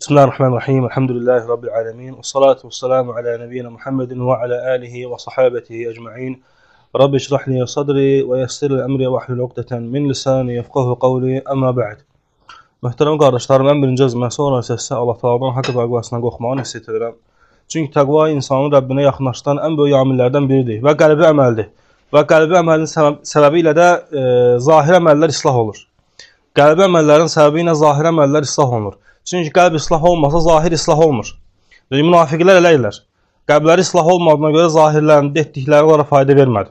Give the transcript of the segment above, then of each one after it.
Bismillahirrahmanirrahim. Elhamdülillahi Rabbil alemin. Vessalatu vesselamu ala nebiyyina Muhammedin ve ala alihi ve sahabetihi ecma'in. Rabbi şrah li sadri ve yessir li emri ve ahlul uqdeten min lisani yefqahu qawli. Amma ba'd. Möhtərəm qardaşlarım, ən birinci əzmə sonra sizə Allah Taala'dan haqq təqvasına qorxmağı nəsihət edirəm. Çünki təqva insanı Rəbbinə yaxınlaşdıran ən böyük amillərdən biridir və qəlbi əməldir. Və qəlbi əməlin səbəbi ilə də zahir əməllər islah olur. Qəlbi əməllərin səbəbi ilə zahir əməllər islah olunur. Çünki qəlb islah olmasa zahir islah olmur. Münafiqlər eləyirlər. Qəlbləri islah olmadığına görə zahirlərində etdikləri onlara fayda vermədi.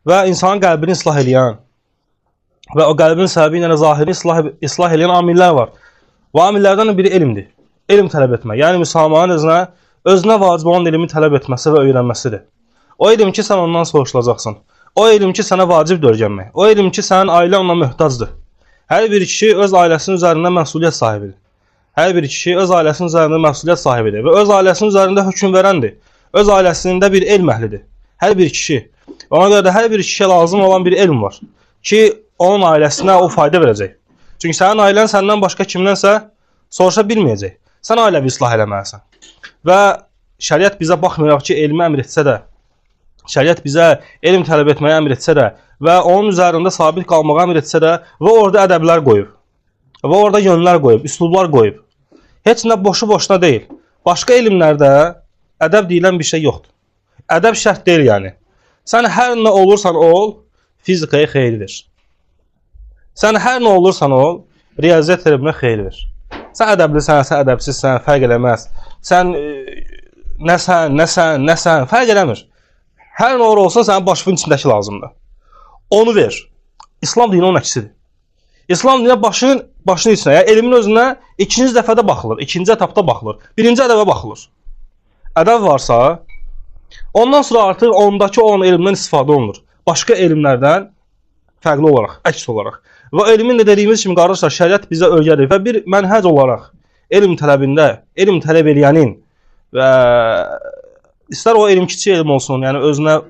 Və insanın qəlbini islah edən və o qəlbin səbəbi ilə zahirini islah edən amillər var. Bu amillərdən biri elmdir. Elm tələb etmək. Yəni müsəlmanın özünə vacib olan elmi tələb etməsi və öyrənməsidir. O elm ki, sən ondan soruşulacaqsan. O elm ki, sənə vacibdir öyrənmək. O elm ki, sənin ailə ona möhtacdır. Hər bir kişi öz ailəsinin üzərində məsuliyyət sahibidir. Hər bir kişi öz ailəsinin üzərində məsuliyyət sahibidir və öz ailəsinin üzərində hökm verəndir. Öz ailəsində bir elm əhlidir. Hər bir kişi. Ona görə də hər bir kişiyə lazım olan bir elm var ki, onun ailəsinə o fayda verəcək. Çünki sənin ailən səndən başqa kimdənsə soruşa bilməyəcək. Sən ailəvi islah eləməlisən. Və şəriət bizə baxmayaraq ki, elmi əmr etsə də, şəriət bizə elm tələb etməyi əmr etsə də və onun üzərində sabit qalmağı əmr etsə də və orada ədəblər qoyub. Və orada yönlər qoyub, üslublar qoyub. Heç nə boşu-boşuna deyil. Başqa elmlərdə ədəb deyilən bir şey yoxdur. Ədəb şərt deyil yəni. Sən hər nə olursan ol, fizikaya xeyir ver. Sən hər nə olursan ol, riyaziyyat elminə xeyir ver. Sən ədəblisən, sən ədəbsizsən, fərq eləməz. Sən nəsən, fərq eləmir. Hər nə olursan, sənin başının içindəki lazımdır. Onu ver. İslam dini onun əksidir. İslam dininə başının içinə, yəni elmin özünə ikinci dəfədə baxılır, ikinci etapda baxılır, birinci ədəbə baxılır. Ədəb varsa, ondan sonra artıq ondakı olan elmdən istifadə olunur. Başqa elmlərdən fərqli olaraq, əks olaraq. Və elmin də dediyimiz kimi, qardaşlar, şəriət bizə öyrədir və bir mənhəc olaraq elm tələbində, elm tələb eləyənin və istər o elm kiçik elm olsun, yəni özünə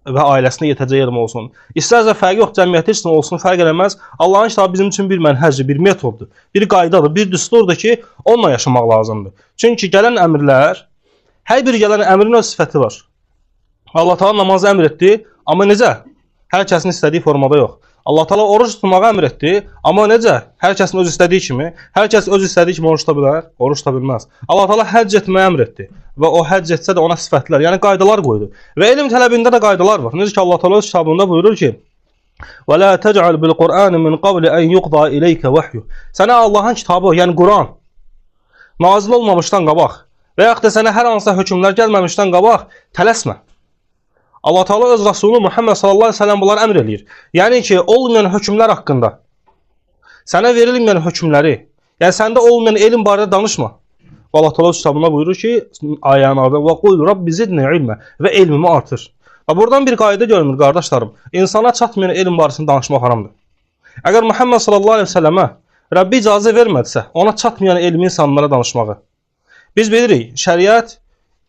və ailəsinə yetəcək elm olsun. İstərsə fərqi yox, cəmiyyəti üçün olsun, fərq eləməz. Allahın kitabı bizim üçün bir mənhəcdir, bir metoddur, bir qaydadır, bir düsturdur ki, onunla yaşamaq lazımdır. Çünki gələn əmrlər, hər bir gələn əmrin öz sifəti var. Allah Teala namazı əmr etdi, amma necə? Hər kəsin istədiyi formada yox. Allah Teala oruç tutmağı əmr etdi, amma necə? Hər kəsin öz istədiyi kimi, hər kəs öz istədiyi kimi oruç tuta bilər, oruç tuta bilməz. Allah Teala həcc etməyi əmr etdi və o həcc etsə də ona sifətlər, yəni qaydalar qoydu. Və elm tələbində də qaydalar var. Necə ki Allah Teala öz kitabında buyurur ki: "Və la tec'al bil-Qur'an min qabl an yuqda ilayka vahyu." Sənə Allahın kitabı, yəni Quran nazil olmamışdan qabaq və yaxud da sənə hər hansı hökmlər gəlməmişdən qabaq tələsmə. Allah Teala öz Rasulü Muhammed sallallahu aleyhi ve sellem bunları əmr eləyir. Yəni ki, olmayan hökmlər haqqında, sənə verilməyən hökmləri, yəni səndə olmayan elm barədə danışma. Allah Teala öz kitabında buyurur ki, ayənin ardından və qul Rabbi zidni ilmə və elmimi artır. Və buradan bir qayda görünür, qardaşlarım. İnsana çatmayan elm barəsində danışmaq haramdır. Əgər Muhammed sallallahu aleyhi ve sellemə Rəbbi icazə vermədisə, ona çatmayan elmi insanlara danışmağı. Biz bilirik, şəriət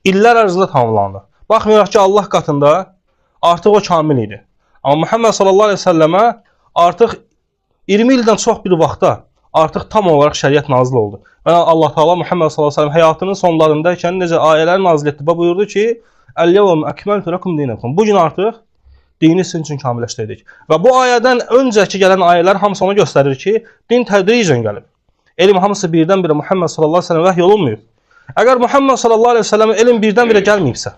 illər ərzində tamamlandı. Baxmayaraq ki, Allah qatında artıq o kamil idi. Amma Muhammed sallallahu aleyhi ve sellemə artıq 20 ildən çox bir vaxtda artıq tam olaraq şəriət nazil oldu. Və Allah Teala Muhammed sallallahu aleyhi ve sellem həyatının sonlarındayken necə ayələr nazil etdi və buyurdu ki, "Əl-yevm əkməltu lekum dinakum." Bu gün artıq dini sizin üçün kamilləşdirdik. Və bu ayədən öncəki gələn ayələr hamısı ona göstərir ki, din tədricən gəlib. Elm hamısı birdən-birə Muhammed sallallahu aleyhi ve sellem vəhy olunmayıb. Əgər Muhammed sallallahu aleyhi ve sellem elm birdən-birə gəlməyibsə,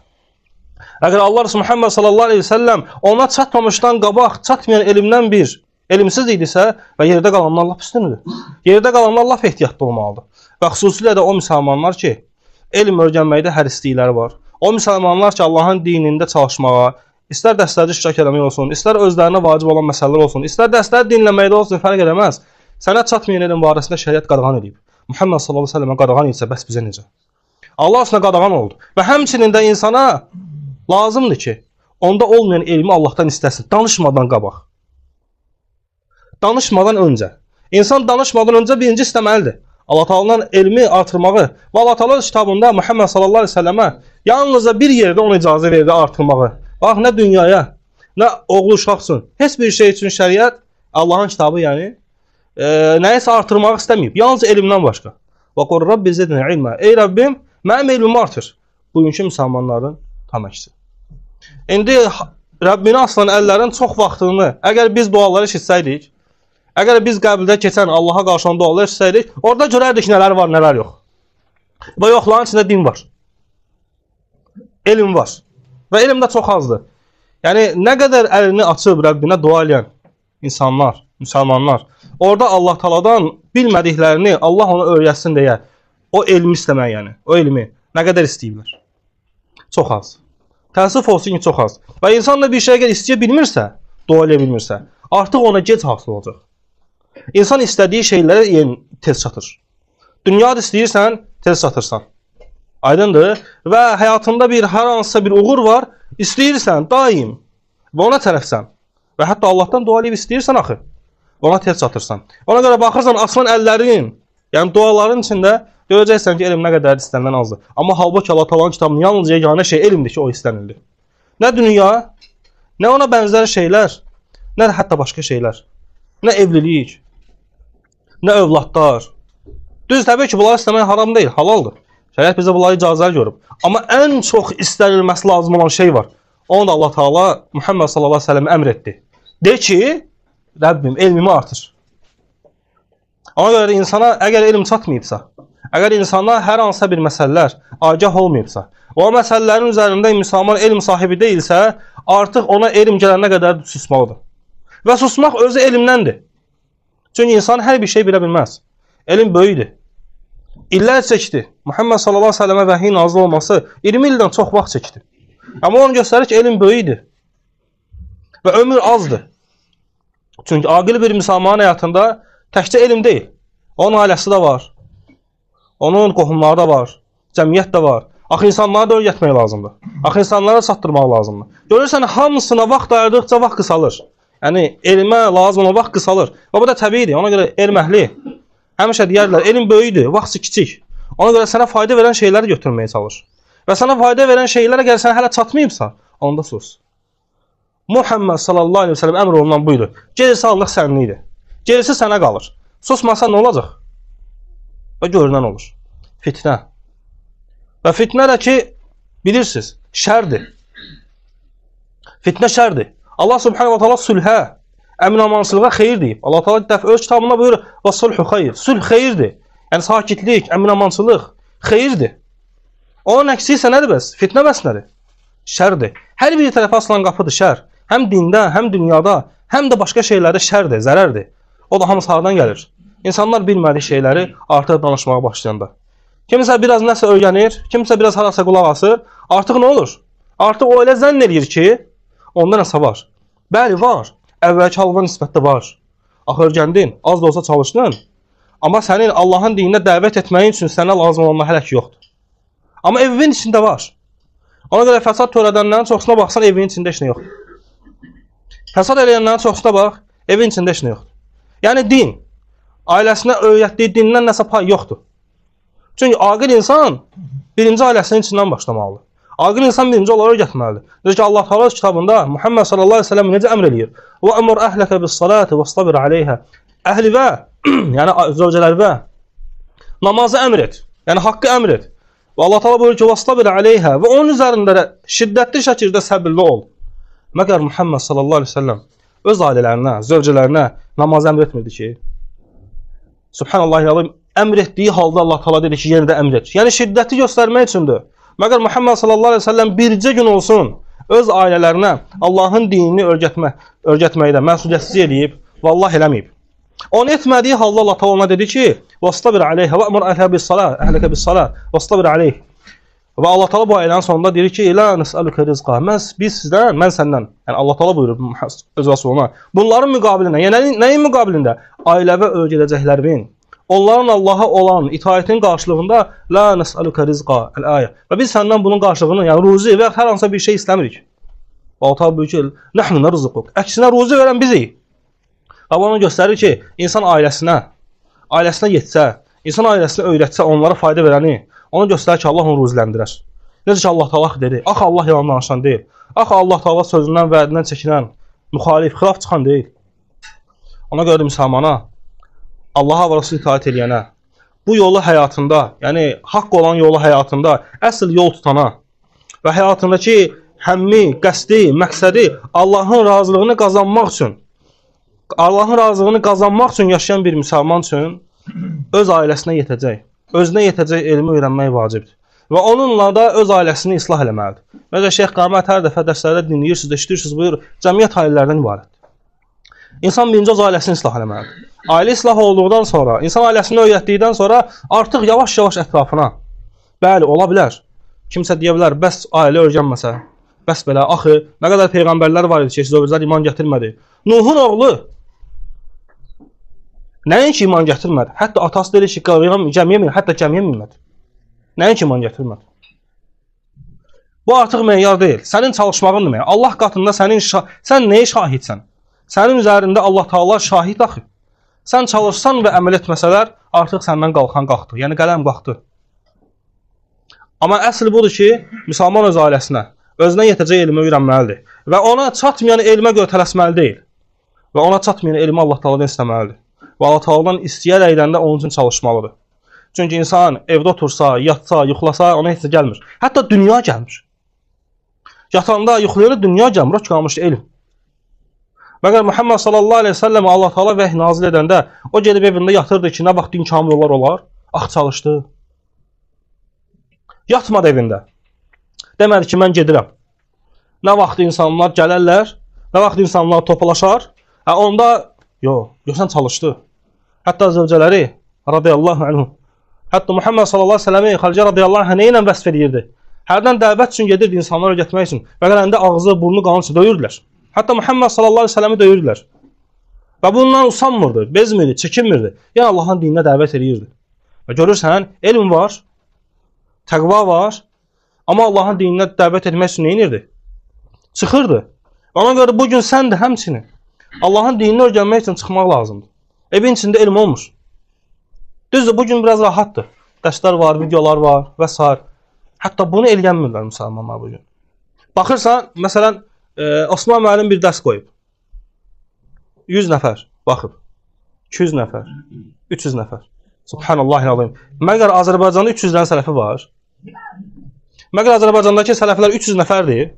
əgər Allah Resulü Muhammed sallallahu aleyhi ve sellem ona çatmamışdan qabaq, çatmayan elmdən bir elmsiz idisə və yerdə qalanlar Allah üstündür. Yerdə qalanlar Allah ehtiyatlı olmalıdır. Və xüsusilə də o müsəlmanlar ki, elm öyrənməkdə hərislikləri var. O müsəlmanlar ki, Allahın dinində çalışmağa, istər dərslərdə iştirak eləmək olsun, istər özlərinə vacib olan məsələlər olsun, istər dərsləri dinləməkdə olsun, fərq eləməz. Sənə çatmayan elm barəsində şəriət qadağan edib. Muhammed sallallahu aleyhi ve sellemə qadağan etsə, bəs bizə necə? Allah üstünə qadağan oldu. Və həmçinin də insana lazımdır ki, onda olmayan elmi Allahdan istəsin, danışmadan qabaq. Danışmadan öncə. İnsan danışmadan öncə birinci istəməlidir. Allah Teala'nın elmi artırmağı və Allah Teala kitabında Muhammed sallallahu aleyhi ve sellemə yalnızca bir yerdə ona icazə verdi artırmağı. Bax, nə dünyaya, nə oğlu uşaq üçün, heç bir şey üçün şəriət Allahın kitabı yəni nəyisə artırmaq istəməyib. Yalnız elmdən başqa. Və qul Rabbi zidni ilmə. Ey Rəbbim, mənim elmimi artır. Bugünkü müsəlmanların tam əksi. İndi Rəbbini asılan əllərin çox vaxtını, əgər biz duaları eşitsəydik, əgər biz qəbirdə keçən Allaha qarşı duaları eşitsəydik, orada görərdik nələr var, nələr yox. Və yoxların içində din var. Elm var. Və elm də çox azdır. Yəni, nə qədər əlini açıb Rəbbinə dua edən insanlar, müsəlmanlar, orada Allah taladan bilmədiklərini Allah ona öyrətsin deyə o elmi istəmək, yəni, o elmi nə qədər istəyirlər? Çox az. Təəssüf olsun ki, çox az. Və insan da bir şey əgər istəyə bilmirsə, dua edə bilmirsə, artıq ona gec hasıl olacaq. İnsan istədiyi şeylərə tez çatır. Dünyada istəyirsən, tez çatırsan. Aydındır. Və həyatında hər hansısa bir uğur var, istəyirsən, daim və ona tərəfsən. Və hətta Allahdan dua edib istəyirsən axı. Və ona tez çatırsan. Ona görə baxırsan, asılan əllərin, yəni duaların içində görəcəksən ki, elm nə qədər istənilən azdır. Amma halbuki Allah Taala'nın kitabının yalnız yeganə şey elmdir ki, o istənildi. Nə dünya, nə ona bənzər şeylər, nə də hətta başqa şeylər. Nə evlilik, nə övladlar. Düz təbii ki, bunları istəmək haram deyil, halaldır. Şəriət bizə bunları icazəli görüb. Amma ən çox istənilməsi lazım olan şey var. Onu da Allah Taala Muhammed sallallahu əleyhi və səlləm əmr etdi. De ki, Rəbbim elmimi artır. Ona görə insana əgər elm çatmayıbsa, əgər insana hər hansısa bir məsələlər agah olmayıbsa, o məsələlərin üzərində müsəlman elm sahibi deyilsə, artıq ona elm gələnə qədər susmalıdır. Və susmaq özü elmdəndir. Çünki insan hər bir şey bilə bilməz. Elm böyükdür. İllər çəkdi. Muhammed sallallahu əleyhi və səlləmə vəhiy nazil olması 20 ildən çox vaxt çəkdi. Amma onu göstərir ki, elm böyükdür. Və ömür azdır. Çünki aqil bir müsəlmanın həyatında təkcə elm deyil. Onun ailəsi də var. Onun qohumları da var. Cəmiyyət də var. Axı insanlara da öyrətmək lazımdır. Axı insanlara çatdırmaq lazımdır. Görürsən, hamısına vaxt ayırdıqca vaxt qısalır. Yəni, elmə lazım olan vaxt qısalır. Və bu da təbiidir. Ona görə elm əhli həmişə deyərlər, elm böyükdür, vaxtı kiçik. Ona görə sənə fayda verən şeyləri götürməyə çalış. Və sənə fayda verən şeylər əgər sənə hələ çatmayıbsa, onda sus. Muhammed sallallahu aleyhi ve sellem əmr olunan buydu. Gerisi Allah sənlidir. Gerisi sənə qalır. Susmasa nə olacaq? Və görünən olur. Fitnə. Və fitnə də ki, bilirsiniz, şərdir. Fitnə şərdir. Allah subhanahu wa ta'ala sülhə, əmin-amansılığa xeyir deyib. Allah Teala öz kitabında buyurur, və sulhu xeyir. Sülh xeyirdir. Yəni sakitlik, əmin-amansılıq xeyirdir. Onun əksi isə nədir bəs? Fitnə bəs nədir? Şərdir. Hər bir tərəfə asılan qapıdır şər. Həm dində, həm dünyada, həm də başqa şeylərdə şərdir, zərərdir. O da hamısı hardan gəlir? İnsanlar bilmədiyi şeyləri artıq danışmağa başlayanda. Kimsə biraz nəsə öyrənir, kimsə biraz harasa qulaq asır. Artıq nə olur? Artıq o elə zənn edir ki, onda nəsə var. Bəli, var. Əvvəlki halva nisbətdə var. Axı öyrəndin, az da olsa çalışdın. Amma sənin Allahın dininə dəvət etməyin üçün sənə lazım olanlar hələ ki yoxdur. Amma evin içində var. Ona görə fəsad törədənlərin çoxsuna baxsan, evin içində heç nə yoxdur. Fəsad eləyənlərin çoxsuna bax, evin içində heç nə yoxdur. Yəni din, ailəsinə öyrətdiyi dindən nəsə pay yoxdur. Çünki aqil insan birinci ailəsinin içindən başlamalıdır. Aqil insan birinci olaraq öyrətməlidir. Deyir ki, Allah Teala kitabında Muhammed sallallahu aleyhi ve sellem necə əmr eləyir? Və əmr əhləkə bis-salati vəstabir aleyhə. Əhli-və, yəni zövcələrə namazı əmr et. Yəni haqqı əmr et. Və Allah Teala buyurur ki, vəstabir aleyhə və onun üzərində şiddətli şəkildə səbirli ol. Məgər Muhammed sallallahu aleyhi ve sellem öz ailələrinə, zövcələrinə namazı əmr etmirdi ki, Subhanallah, əmr etdiyi halda Allah Teala dedi ki, yenə də əmr et. Yəni şiddəti göstərmək üçündür. Məgər Muhammed sallallahu aleyhi ve sellem bircə gün olsun öz ailələrinə Allahın dinini öyrətməkdə məsuliyyətsiz edib, vallahi eləməyib. Onu etmədiyi halda Allah Teala ona dedi ki, "Vastabir aleyhə və əmr əhləkə bis-salah, vastabir aleyh." Və Allah Teala bu ayələrin sonunda deyir ki, "La nəsəluka rizqa." Biz sizdən, mən səndən. Yəni Allah Teala buyurur öz Rəsuluna. Bunların müqabilində, yəni nəyin müqabilində? Ailəvə öyrədəcəklərin, onların Allaha olan itaətin qarşılığında "La nəsəluka rizqa." Əl-ayə. Və biz səndən bunun qarşılığını, yəni ruzi və hər hansı bir şey istəmirik. Allah Teala buyurur ki, "Nəhnu narzuquk." Əksinə ruzi verən bizik. Və bunu göstərir ki, insan ailəsinə yetsə, insan ailəsinə öyrətsə, onlara fayda verəni, onu göstərir ki, Allah onu ruziləndirər. Necə ki, Allah Teala dedi, axı Allah yalan danışan deyil. Axı Allah Teala sözündən, vədindən çəkinən, müxalif, xilaf çıxan deyil. Ona görə də müsəlmana, Allaha və Rasul itaət eləyənə, bu yolu həyatında, yəni haqq olan yolu həyatında əsl yol tutana və həyatındakı həmmi, qəsdi, məqsədi Allahın razılığını qazanmaq üçün yaşayan bir müsəlman üçün öz ailəsinə yetəcək, özünə yetəcək elmi öyrənmək vacibdir. Və onunla da öz ailəsini islah eləməlidir. Mesela Şeyx Qamət hər dəfə dərslərdə dinləyirsiniz, eşitirsiniz, buyur, cəmiyyət ailələrdən ibarətdir. İnsan birinci öz ailəsini islah eləməlidir. Ailə islah olduqdan sonra, insan ailəsini öyrətdikdən sonra artıq yavaş-yavaş ətrafına, bəli, ola bilər. Kimsə deyə bilər, bəs ailə öyrənməsə, bəs belə, axı, nə qədər peyğəmbərlər var idi ki, siz övrüzlər iman gətirmədi. Nuhun oğlu nəinki iman gətirmədi, hətta atası deyir ki, cəmiyə minmədi. Nəinki iman gətirmədi. Bu artıq meyar deyil. Sənin çalışmağın demək. Allah qatında sən nəyə şahidsən? Sənin üzərində Allah Taala şahid axı. Sən çalışsan və əməl etməsələr, artıq səndən qalxan qalxdı. Yəni qələm qalxdı. Amma əsl budur ki, müsəlman öz ailəsinə, özünə yetəcək elmi öyrənməlidir. Və ona çatmayan elmə görə tələsməli deyil. Və ona çatmayan elmi Allah Taaladan istəməlidir. Və Allah Taaladan istəyərəkdən də onun üçün çalışmalıdır. Çünki insan evdə otursa, yatsa, yuxlasa, ona heç nə gəlmir. Hətta dünya gəlmir. Yatanda, yuxlayanda dünya gəlmir, o qalmışdı elm. Məgər Muhammed sallallahu aleyhi ve sellem Allah Taala vəhy nazil edəndə o gedib evində yatırdı ki, nə vaxt imkanı yollar olar? Ax çalışdı. Yatmadı evində. Demədi ki, mən gedirəm. Nə vaxt insanlar gələrlər, nə vaxt insanlar topalaşar, onda, yox, sən çalışdı. Hətta zövcələri, radiyallahu anhu, hətta Muhammed sallallahu aleyhi ve sellem'i Xadicə radiyallahu anhə ilə vəsf edirdi. Hərdən dəvət üçün gedirdi insanları öyrətmək üçün. Və qələndə ağzı, burnu qanın üçün döyürdülər. Hətta Muhammed sallallahu aleyhi ve sellem'i döyürdülər. Və bundan usanmırdı, bezmirdi, çəkinmirdi. Yəni Allahın dininə dəvət edirdi. Və görürsən, elm var, təqva var, amma Allahın dininə dəvət etmək üçün neyinirdi? Çıxırdı. Ona görə bugün sən də həmçinin Allahın dinini öyrənmək üçün çıxmaq lazımdır. Evin içində elm olmur. Düzdür, bugün biraz rahatdır. Dərslər var, videolar var və s. Hətta bunu eləyənmirlər müsəlmanlar bugün. Baxırsan, məsələn, Osman müəllim bir dərs qoyub. 100 nəfər baxıb. 200 nəfər, 300 nəfər. Subhanallahil-azim. Məgər Azərbaycanda 300 dənə sələfi var? Məgər Azərbaycandakı sələflər 300 nəfərdir?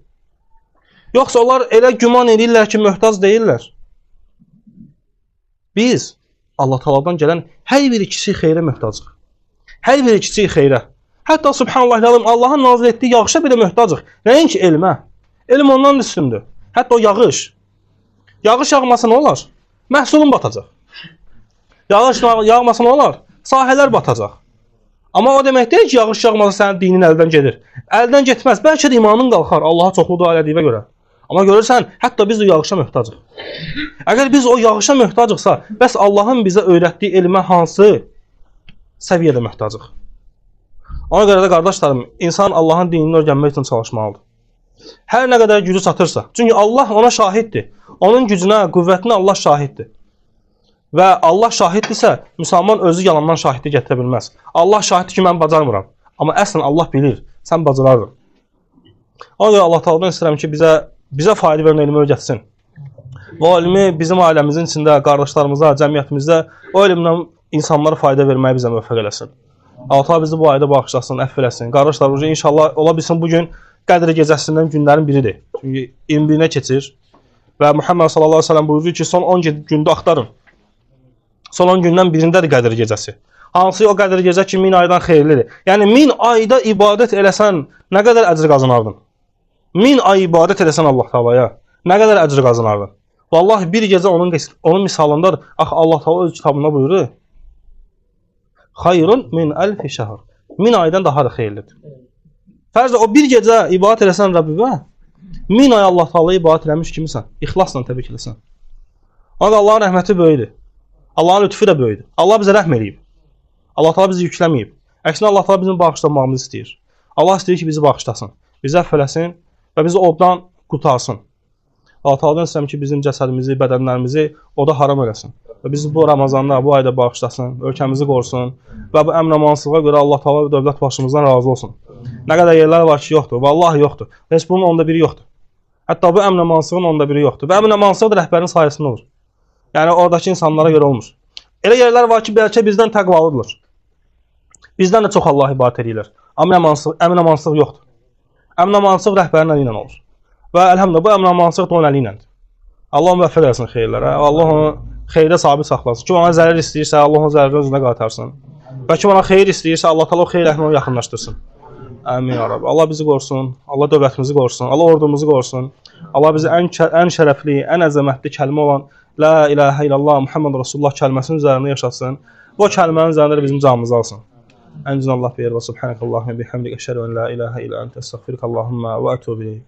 Yoxsa onlar elə güman edirlər ki, möhtac deyirlər. Biz Allah Taala'dan gələn hər bir kiçik xeyrə möhtacıq. Hər bir kiçik xeyrə. Hətta subhanallahil-azim Allahın nazil etdiyi yağışa belə möhtacıq. Nəinki elmə. Elm ondan üstündür. Hətta o yağış. Yağış yağmasa nə olar? Məhsulun batacaq. Yağış yağmasa nə olar? Sahələr batacaq. Amma o demək deyil ki, yağış yağmasa sənin dinin əldən gedir. Əldən getməz. Bəlkə də imanın qalxar Allaha çoxlu dua elədiyinə görə. Amma görürsən, hətta biz o yağışa möhtacıq. Əgər biz o yağışa möhtacıqsa, bəs Allahın bizə öyrətdiyi elmə hansı səviyyədə möhtacıq? Ona görə də qardaşlarım, insan Allahın dinini öyrənmək üçün çalışmalıdır. Hər nə qədər gücü çatırsa. Çünki Allah ona şahiddir. Onun gücünə, qüvvətinə Allah şahiddir. Və Allah şahiddirsə, müsəlman özü yalandan şahidlik gətirə bilməz. Allah şahiddir ki, mən bacarmıram. Amma əslən Allah bilir, sən bacarardın. Ona görə Allah Taala'dan istəyirəm ki, bizə fayda verən elmi öyrətsin. Və o elmi bizim ailəmizin içində, qardaşlarımıza, cəmiyyətimizdə o elmdən insanlara fayda verməyi bizə müvəffəq eləsin. Allah Taala bizi bu ayda bağışlasın, əfv eləsin. Qardaşlar, inşallah ola bilsin bugün Qədr gecəsindən günlərin biridir. Çünki 21-nə keçir. Və Muhammed sallallahu aleyhi ve sellem buyurur ki, son 10 gündə axtarın. Son 10 gündən birindədir Qədr gecəsi. Hansı o Qədr gecə ki, 1000 aydan xeyirlidir. Yəni 1000 ayda ibadət eləsən, nə qədər əcr qazanardın? 1000 ay ibadət eləsən Allah Taala'ya, nə qədər əcr qazanardın? Vallahi bir gecə onun misalındadır. Axı Allah Taala öz kitabında buyurur. Xayrun min alfi şəhr. 1000 aydan daha da xeyirlidir. Fərzə o bir gecə ibadət eləsən Rəbbimə, 1000 ay Allah Taala'ya ibadət eləmiş kimisən. İxlasla təbii eləsən. Allahın rəhməti böyükdür. Allahın lütfu da böyükdür. Allah bizə rəhm eləyib. Allah Taala bizi yükləməyib. Əksinə Allah Taala bizim bağışlanmağımızı istəyir. Allah istəyir ki, bizi bağışlasın, bizi əfv eləsin və bizi oddan qurtarsın. Allah Taala'dan istəyirəm ki, bizim cəsədimizi, bədənlərimizi oda haram eləsin. Və bizi bu Ramazanda, bu ayda bağışlasın, ölkəmizi qorusun və bu əmr-amansızlığa görə Allah Taala və dövlət başımızdan razı olsun. Nə qədər yerlər var ki, yoxdur. Vallahi yoxdur. Heç bunun onda biri yoxdur. Hətta bu əmr-amansızlığın onda biri yoxdur. Və əmr-amansızlıq da rəhbərin sayəsində olur. Yəni oradakı insanlara görə olmur. Elə yerlər var ki, bəlkə bizdən təqvalıdırlar. Bizdən də çox Allah ibadət edirlər. Amma əmin-amansızlıq yoxdur. Əmin-amansızlıq rəhbərin əli ilə olur. Və əlhəmdülillah bu əmin-amansızlıq da onun əli iləndir. Allah onu müvəffəq etsin xeyirlərə. Allah onu xeyirdə sabit saxlasın. Kim ona zərər istəyirsə, Allah onun zərərini özünə qaytarsın. Və kim ona xeyir istəyirsə, Allah təala o xeyir əhlinə onu yaxınlaşdırsın. Amin ya Rabbi. Allah bizi qorusun. Allah dövlətimizi qorusun. Allah ordumuzu qorusun. Allah bizi ən şərəfli, ən əzəmətli kəlmə olan La ilahə illallah Muhammed Rasulullah kəlməsinin üzərində yaşasın. Bu kəlmənin üzərində bizim canımızı alsın. Ən Allah beyir və subhanəkallahümə bihamdik əşhədu en la ilahə illə əntə estəğfiruka Allahumma və etûbü ileyk.